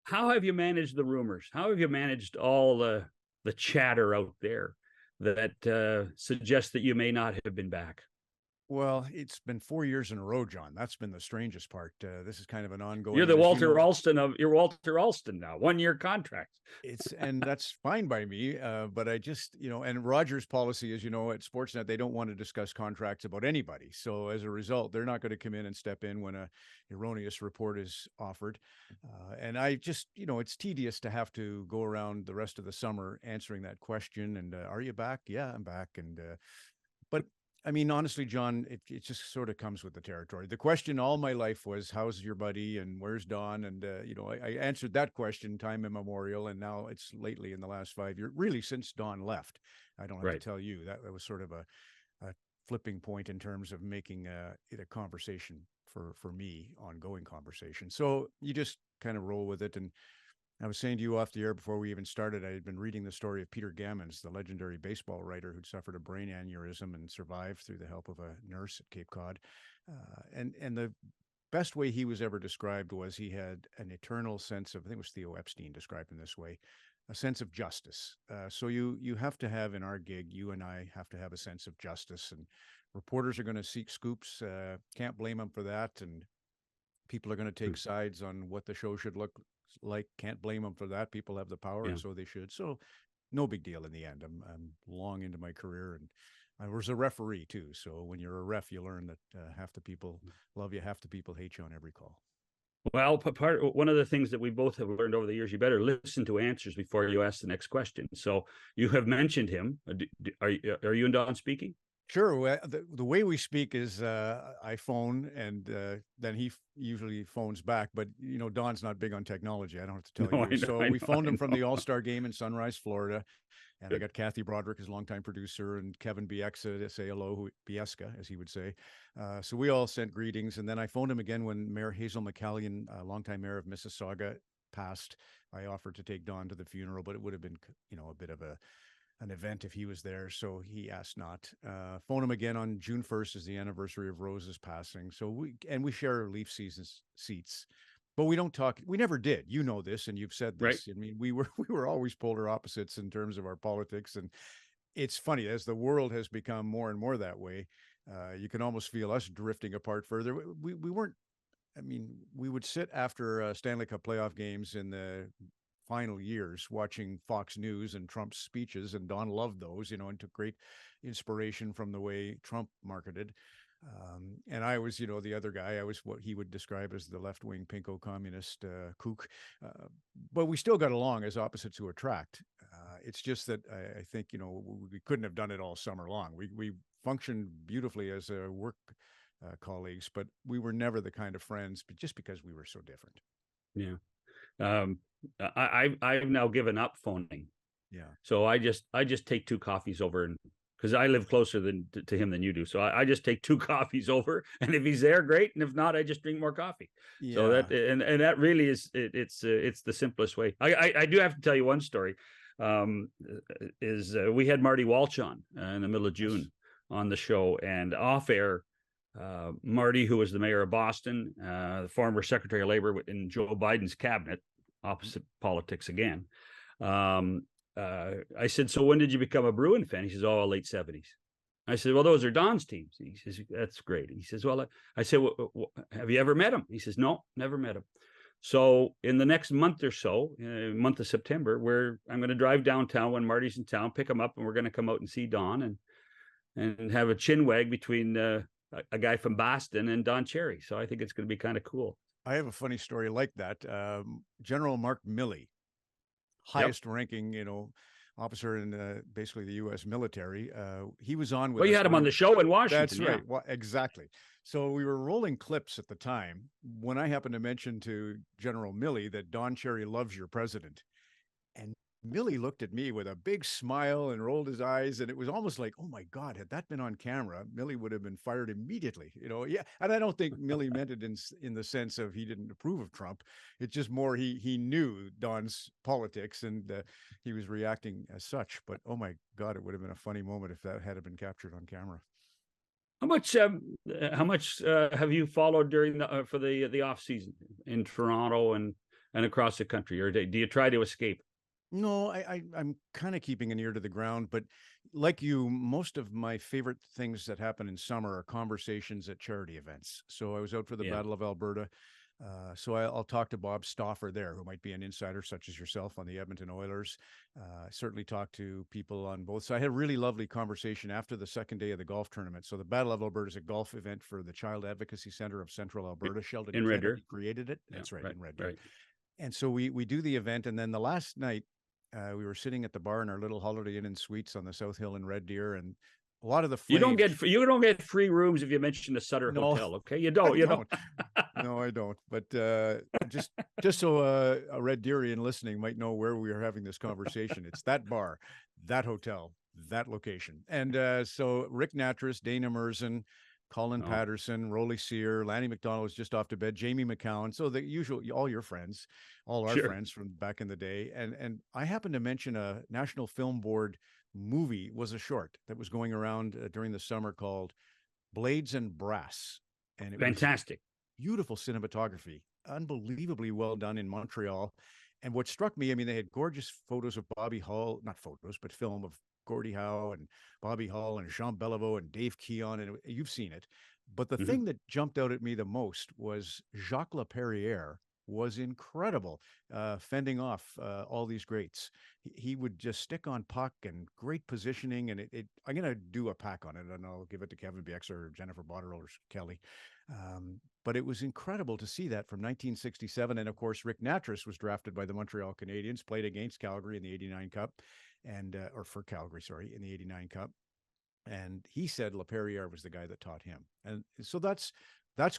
how have you managed the rumors? How have you managed all the chatter out there that suggests that you may not have been back? Well, it's been 4 years in a row, John. That's been the strangest part. This is kind of an You're ongoing, the as you Walter know. Alston of you're Walter Alston now, 1 year contract. And that's fine by me. But I just, and Rogers' policy, as you know, at Sportsnet, they don't want to discuss contracts about anybody. So as a result, they're not going to come in and step in when a erroneous report is offered. And I just, it's tedious to have to go around the rest of the summer answering that question. And are you back? Yeah, I'm back. But I mean, honestly, John, it just sort of comes with the territory. The question all my life was, how's your buddy and where's Don? And, I answered that question time immemorial. And now it's lately in the last 5 years, really since Don left. I don't have to tell you that was sort of a flipping point in terms of making it a conversation for me, ongoing conversation. So you just kind of roll with it. And I was saying to you off the air before we even started, I had been reading the story of Peter Gammons, the legendary baseball writer who'd suffered a brain aneurysm and survived through the help of a nurse at Cape Cod. And the best way he was ever described was he had an eternal sense of, I think it was Theo Epstein described him this way, a sense of justice. So you have to have in our gig, you and I have to have a sense of justice, and reporters are going to seek scoops. Can't blame them for that. And people are going to take sides on what the show should look like. Can't blame them for that. People have the power, and so they should. So no big deal in the end. I'm long into my career, and I was a referee too. So when you're a ref, you learn that half the people love you, half the people hate you on every call. Well, one of the things that we both have learned over the years, you better listen to answers before you ask the next question. So you have mentioned him. Are you and Don speaking? Sure. The way we speak is I phone, and then he usually phones back. But, Don's not big on technology. I don't have to tell you. So we phoned him from the All-Star game in Sunrise, Florida. And I got Kathy Broderick, his longtime producer, and Kevin Bieksa to say hello, Bieska, as he would say. So we all sent greetings. And then I phoned him again when Mayor Hazel McCallion, longtime mayor of Mississauga, passed. I offered to take Don to the funeral, but it would have been, a bit of an event if he was there, so he asked not. Phone him again on June 1st is the anniversary of Rose's passing. So we share Leaf season seats, but we don't talk. We never did. You know this, and you've said this. Right. I mean, we were always polar opposites in terms of our politics, and it's funny as the world has become more and more that way. You can almost feel us drifting apart further. We weren't. I mean, we would sit after Stanley Cup playoff games in the final years watching Fox News and Trump's speeches, and Don loved those, and took great inspiration from the way Trump marketed. And I was, the other guy. I was what he would describe as the left-wing pinko communist kook. But we still got along as opposites who attract. It's just that I think, we couldn't have done it all summer long. We functioned beautifully as work colleagues, but we were never the kind of friends, but just because we were so different. Yeah. I've now given up phoning. Yeah. So I just take 2 coffees over, and because I live closer to him than you do, so I just take 2 coffees over, and if he's there, great, and if not, I just drink more coffee. Yeah. So that and that really is it's the simplest way. I do have to tell you one story. We had Marty Walsh on in the middle of June on the show, and off air. Marty, who was the mayor of Boston, the former Secretary of Labor in Joe Biden's cabinet, opposite politics again. I said, so when did you become a Bruin fan? He says, oh, late 70s. I said, well, those are Don's teams. He says, that's great. He says, well, I said, well, have you ever met him? He says, no, never met him. So in the next month or so, month of September, I'm going to drive downtown when Marty's in town, pick him up, and we're going to come out and see Don and have a chin wag between a guy from Boston and Don Cherry. So I think it's going to be kind of cool. I have a funny story like that. General Mark Milley, highest ranking, officer in basically the U.S. military. He was on with. Well, you had him on the show in Washington. That's right. Well, exactly. So we were rolling clips at the time when I happened to mention to General Milley that Don Cherry loves your president, and Millie looked at me with a big smile and rolled his eyes, and it was almost like, oh my God, had that been on camera, Millie would have been fired immediately, Yeah, and I don't think Millie meant it in the sense of he didn't approve of Trump. It's just more he knew Don's politics, and he was reacting as such. But oh my God, it would have been a funny moment if that had been captured on camera. How much have you followed during for the off season in Toronto and and across the country, or do you try to escape? No, I'm kind of keeping an ear to the ground, but like you, most of my favorite things that happen in summer are conversations at charity events. So I was out for the Yeah. Battle of Alberta. So I'll talk to Bob Stauffer there, who might be an insider, such as yourself, on the Edmonton Oilers. Certainly talk to people on both sides. I had a really lovely conversation after the second day of the golf tournament. So the Battle of Alberta is a golf event for the Child Advocacy Center of Central Alberta. Sheldon In Red Deer. Kennedy created it. Yeah. That's right, Right. in Red Deer. Right. And so we do the event, and then the last night we were sitting at the bar in our little Holiday Inn and Suites on the South Hill in Red Deer, and a lot of the You don't flames. get free rooms if you mention the Sutter No, Hotel. Okay, you I don't. You don't. No, I don't. But just so a Red Deerian listening might know where we are having this conversation, it's that bar, that hotel, that location. And so Rick Natras, Dana Merzen, Colin Oh, Patterson, Rolly Sear, Lanny McDonald was just off to bed, Jamie McCown. So the usual, all your friends, all our sure. friends from back in the day. And I happened to mention a National Film Board movie was a short that was going around during the summer called Blades and Brass. And it was Fantastic. beautiful cinematography, unbelievably well done in Montreal. And what struck me, I mean, they had gorgeous photos of Bobby Hull, not photos, but film of Gordie Howe and Bobby Hull and Jean Beliveau and Dave Keon, and you've seen it. But the Mhm. thing that jumped out at me the most was Jacques Laperriere was incredible, fending off all these greats. He would just stick on puck and great positioning. And I'm going to do a pack on it, and I'll give it to Kevin Biex or Jennifer Botterill or Kelly. But it was incredible to see that from 1967. And of course, Rick Natras was drafted by the Montreal Canadiens, played against Calgary in the 89 Cup, and or for Calgary, sorry, in the 89 Cup. And he said Laperriere was the guy that taught him. And so that's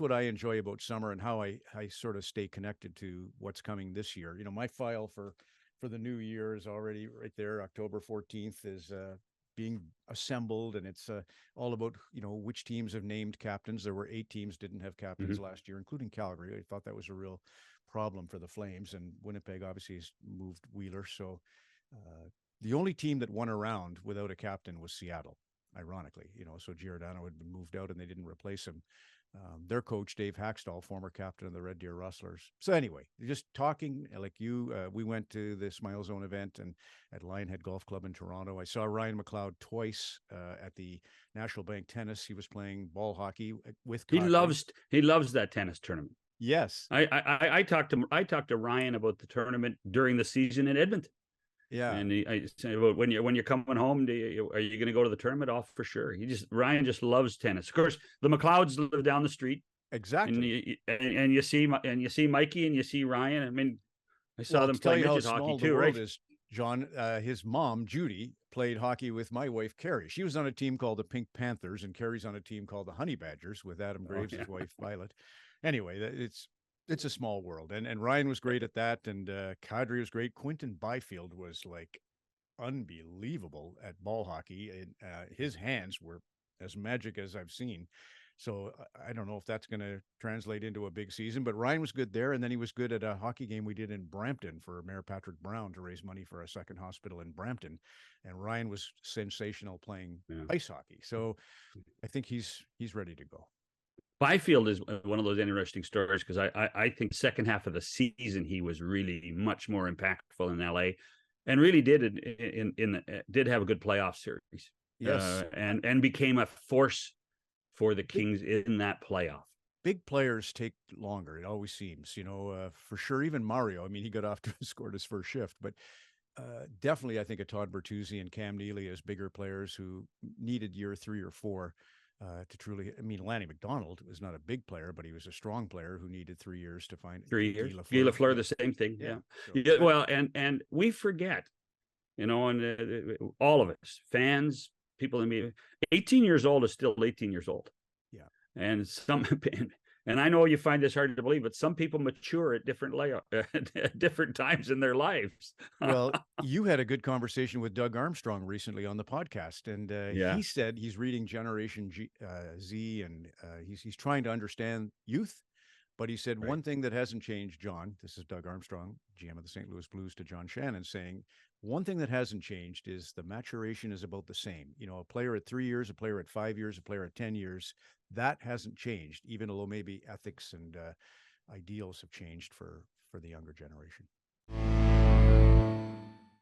what I enjoy about summer, and how I sort of stay connected to what's coming this year. You know, my file for the new year is already right there. October 14th is being assembled, and it's all about, you know, which teams have named captains. There were 8 teams didn't have captains Mhm. last year, including Calgary. I thought that was a real problem for the Flames, and Winnipeg obviously has moved Wheeler. So the only team that won a round without a captain was Seattle, ironically. You know, so Giordano had been moved out and they didn't replace him. Their coach, Dave Haxtell, former captain of the Red Deer Rustlers. So anyway, just talking like you, we went to the Smile Zone event and at Lionhead Golf Club in Toronto. I saw Ryan McLeod twice at the National Bank Tennis. He was playing ball hockey with He Kadri. loves that tennis tournament. Yes. I talked to Ryan about the tournament during the season in Edmonton. Yeah. And I say, well, when you're coming home, are you going to go to the tournament? Off for sure. Ryan just loves tennis. Of course, the McLeods live down the street, and Exactly. you see Mikey and you see Ryan. I mean, I saw Well, them to tell play you how midget hockey small the too, right? world is, John, his mom, Judy, played hockey with my wife, Carrie. She was on a team called the Pink Panthers, and Carrie's on a team called the Honey Badgers with Adam Oh Graves, yeah. his wife, Violet. Anyway, it's a small world. And Ryan was great at that, and Kadri was great. Quinton Byfield was like unbelievable at ball hockey, and his hands were as magic as I've seen. So I don't know if that's going to translate into a big season, but Ryan was good there. And then he was good at a hockey game we did in Brampton for Mayor Patrick Brown to raise money for a second hospital in Brampton. And Ryan was sensational playing Yeah. ice hockey. So I think he's ready to go. Byfield is one of those interesting stories because I think second half of the season he was really much more impactful in LA, and really did have a good playoff series, Yes. and became a force for the Big, Kings in that playoff. big players take longer. It always seems, for sure. Even Mario, I mean, he got off to scored his first shift, but definitely, I think of Todd Bertuzzi and Cam Neely as bigger players who needed year 3 or 4 to truly. I mean, Lanny McDonald was not a big player, but he was a strong player who needed 3 years to find 3 years. Guy Lafleur. Lafleur, Yeah, the same thing. yeah. Yeah. So Yeah. Well, and we forget, and all of us, fans, people in me, 18 years old is still 18 years old. yeah. And and I know you find this hard to believe, but some people mature at at different times in their lives. Well, you had a good conversation with Doug Armstrong recently on the podcast, and Yeah. he said he's reading Generation Z, and he's trying to understand youth. But he said Right. one thing that hasn't changed, John. This is Doug Armstrong, GM of the St. Louis Blues, to John Shannon, saying one thing that hasn't changed is the maturation is about the same. You know, a player at 3 years, a player at 5 years, a player at 10 years, that hasn't changed, even though maybe ethics and ideals have changed for the younger generation.